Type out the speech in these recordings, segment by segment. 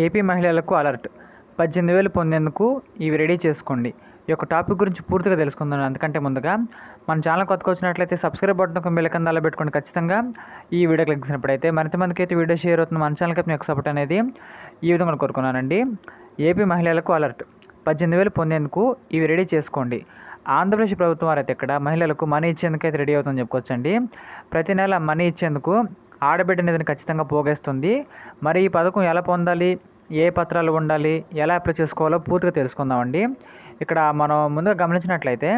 AP మహిళలకు alert 18,000 పొందేందుకు ఇవి రెడీ చేసుకోండి. ఈ యొక్క టాపిక్ గురించి పూర్తిగా తెలుసుకుందాం. అందుకంటే ముందుగా మన ఛానల్ కొత్తగా వచ్చినట్లయితే సబ్స్క్రైబ్ బటన్ ఒక బెల్ ఐకాన్ దానిలో పెట్టుకోండి. ఖచ్చితంగా ఈ వీడియో క్లిక్ చేసినప్పుడైతే మరింత మందికి అయితే వీడియో షేర్ అవుతుంది. మన ఛానల్కి మీ యొక్క సపోర్ట్ అనేది ఈ విధంగా కోరుకున్నానండి. ఏపీ మహిళలకు అలర్ట్ 18,000 పొందేందుకు ఇవి రెడీ చేసుకోండి. ఆంధ్రప్రదేశ్ ప్రభుత్వం వారైతే ఇక్కడ మహిళలకు మనీ ఇచ్చేందుకు అయితే రెడీ అవుతుందని చెప్పుకోవచ్చండి. ప్రతి నెల మనీ ఇచ్చేందుకు ఆడబిడ్డ నిధిని ఖచ్చితంగా పోగేస్తుంది. మరి ఈ పథకం ఎలా పొందాలి, ఏ పత్రాలు ఉండాలి, ఎలా అప్లై చేసుకోవాలో పూర్తిగా తెలుసుకుందామండి. ఇక్కడ మనం ముందుగా గమనించినట్లయితే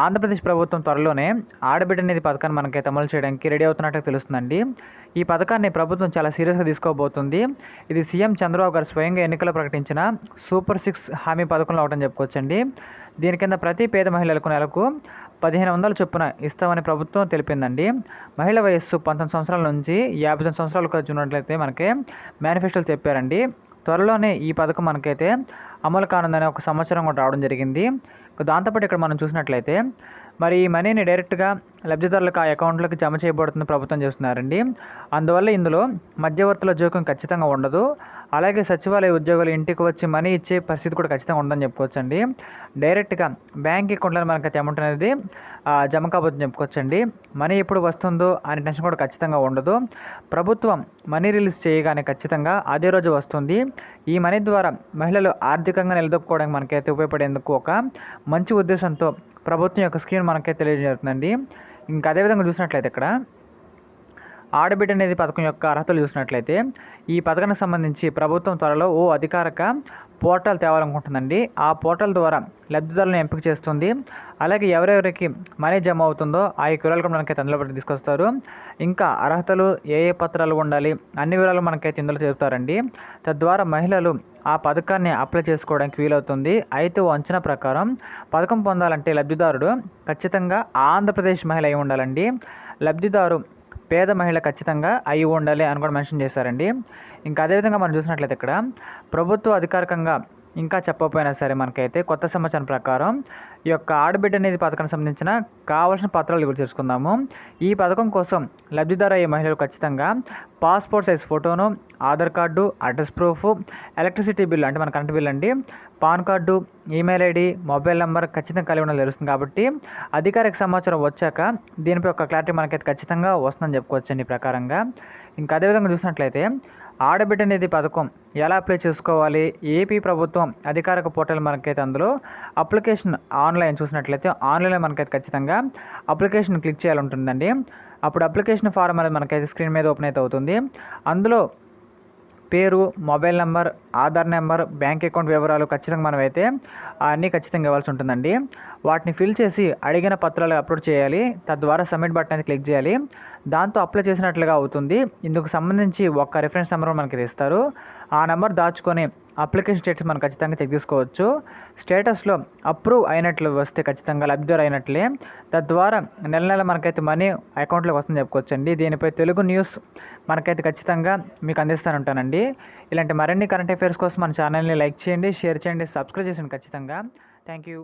ఆంధ్రప్రదేశ్ ప్రభుత్వం త్వరలోనే ఆడబిడ్డ నిధి పథకాన్ని మనకైతే అమలు చేయడానికి రెడీ అవుతున్నట్టు తెలుస్తుందండి. ఈ పథకాన్ని ప్రభుత్వం చాలా సీరియస్గా తీసుకోబోతుంది. ఇది సీఎం చంద్రబాబు గారు స్వయంగా ఎన్నికల్లో ప్రకటించిన సూపర్ 6 హామీ పథకంలో ఒకటని చెప్పుకోవచ్చండి. దీని కింద ప్రతి పేద మహిళలకు నెలకు 1,500 చొప్పున ఇస్తామని ప్రభుత్వం తెలిపిందండి. మహిళ వయస్సు 19 సంవత్సరాల నుంచి 59 సంవత్సరాలకు ఉన్నట్లయితే మనకి మేనిఫెస్టోలు చెప్పారండి. త్వరలోనే ఈ పథకం మనకైతే అమలు కానుందనే ఒక సమాచారం కూడా రావడం జరిగింది. దాంతోపాటు ఇక్కడ మనం చూసినట్లయితే మరి ఈ మనీని డైరెక్ట్గా లబ్ధిదారులకు ఆ అకౌంట్లోకి జమ చేయబడుతుంది ప్రభుత్వం చేస్తున్నారండి. అందువల్ల ఇందులో మధ్యవర్తుల జోక్యం ఖచ్చితంగా ఉండదు. అలాగే సచివాలయ ఉద్యోగులు ఇంటికి వచ్చి మనీ ఇచ్చే పరిస్థితి కూడా ఖచ్చితంగా ఉందని చెప్పుకోవచ్చండి. డైరెక్ట్గా బ్యాంక్ అకౌంట్లో మనకైతే అమౌంట్ అనేది జమ కాబోతుందని చెప్పుకోవచ్చండి. మనీ ఎప్పుడు వస్తుందో అనే టెన్షన్ కూడా ఖచ్చితంగా ఉండదు. ప్రభుత్వం మనీ రిలీజ్ చేయగానే ఖచ్చితంగా అదే రోజు వస్తుంది. ఈ మనీ ద్వారా మహిళలు ఆర్థికంగా నిలదొక్కుకోవడానికి మనకైతే ఉపయోగపడేందుకు ఒక మంచి ఉద్దేశంతో ప్రభుత్వం యొక్క స్కీమ్ మనకైతే తెలియజేస్తుందండి. ఇంకా అదేవిధంగా చూసినట్లయితే ఇక్కడ ఆడబిడ్డ అనేది పథకం యొక్క అర్హతలు చూసినట్లయితే ఈ పథకానికి సంబంధించి ప్రభుత్వం త్వరలో అధికారిక పోర్టల్ తేవాలనుకుంటుందండి. ఆ పోర్టల్ ద్వారా లబ్ధిదారులను ఎంపిక చేస్తుంది. అలాగే ఎవరెవరికి మనీ జమ అవుతుందో ఆ యొక్క వివరాలు కూడా మనకైతే అందులో తీసుకొస్తారు. ఇంకా అర్హతలు ఏ పత్రాలు ఉండాలి అన్ని వివరాలు మనకైతే ఇందులో చెబుతారండి. తద్వారా మహిళలు ఆ పథకాన్ని అప్లై చేసుకోవడానికి వీలవుతుంది. అయితే అంచనా ప్రకారం పథకం పొందాలంటే లబ్ధిదారుడు ఖచ్చితంగా ఆంధ్రప్రదేశ్ మహిళ అయి ఉండాలండి. లబ్ధిదారు పేద మహిళ ఖచ్చితంగా అయి ఉండాలి అని కూడా మెన్షన్ చేశారండి. ఇంకా అదేవిధంగా మనం చూసినట్లయితే ఇక్కడ ప్రభుత్వ అధికారికంగా ఇంకా చెప్పకపోయినా సరే మనకైతే కొత్త సమాచారం ప్రకారం ఈ యొక్క ఆడబిడ్డ అనేది పథకానికి సంబంధించిన కావాల్సిన పత్రాలు గురించి తెలుసుకుందాము. ఈ పథకం కోసం లబ్ధిదారు అయ్యే మహిళలు ఖచ్చితంగా పాస్పోర్ట్ సైజ్ ఫోటోను, Aadhaar card, address proof, electricity bill అంటే మన కరెంట్ బిల్ అండి, pan card, email ID, mobile number ఖచ్చితంగా కలిగి ఉండాలి తెలుస్తుంది. కాబట్టి అధికారిక సమాచారం వచ్చాక దీనిపై ఒక క్లారిటీ మనకైతే ఖచ్చితంగా వస్తుందని చెప్పుకోవచ్చండి ఈ ప్రకారంగా. ఇంకా అదేవిధంగా చూసినట్లయితే ఆడబిడ్డ నిధి పథకం ఎలా అప్లై చేసుకోవాలి, ఏపీ ప్రభుత్వం అధికారిక పోర్టల్ మనకైతే అందులో అప్లికేషన్ ఆన్లైన్ చూసినట్లయితే ఆన్లైన్లో మనకైతే ఖచ్చితంగా అప్లికేషన్ క్లిక్ చేయాలి ఉంటుందండి. అప్పుడు అప్లికేషన్ ఫారం అనేది మనకైతే స్క్రీన్ మీద ఓపెన్ అయితే అవుతుంది. అందులో పేరు, mobile number, Aadhaar number, bank account వివరాలు ఖచ్చితంగా మనమైతే అన్నీ ఖచ్చితంగా ఇవ్వాల్సి ఉంటుందండి. వాటిని ఫిల్ చేసి అడిగిన పత్రాలు అప్లోడ్ చేయాలి. తద్వారా సబ్మిట్ బటన్ అయితే క్లిక్ చేయాలి. దాంతో అప్లై చేసినట్లుగా అవుతుంది. ఇందుకు సంబంధించి ఒక రిఫరెన్స్ నెంబర్ మనకి ఇస్తారు. ఆ నెంబర్ దాచుకొని అప్లికేషన్ స్టేటస్ మనం ఖచ్చితంగా చెక్ చేసుకోవచ్చు. స్టేటస్లో అప్రూవ్ అయినట్లు వస్తే ఖచ్చితంగా లబ్ధిదారు అయినట్లే. తద్వారా నెల నెల మనకైతే మనీ అకౌంట్లోకి వస్తుందని చెప్పుకోవచ్చండి. దీనిపై తెలుగు న్యూస్ మనకైతే ఖచ్చితంగా మీకు అందిస్తూనే ఉంటానండి. ఇలాంటి మరిన్ని కరెంట్ అఫైర్స్ కోసం మన ఛానల్ని లైక్ చేయండి, షేర్ చేయండి, సబ్స్క్రైబ్ చేయండి ఖచ్చితంగా. Thank you.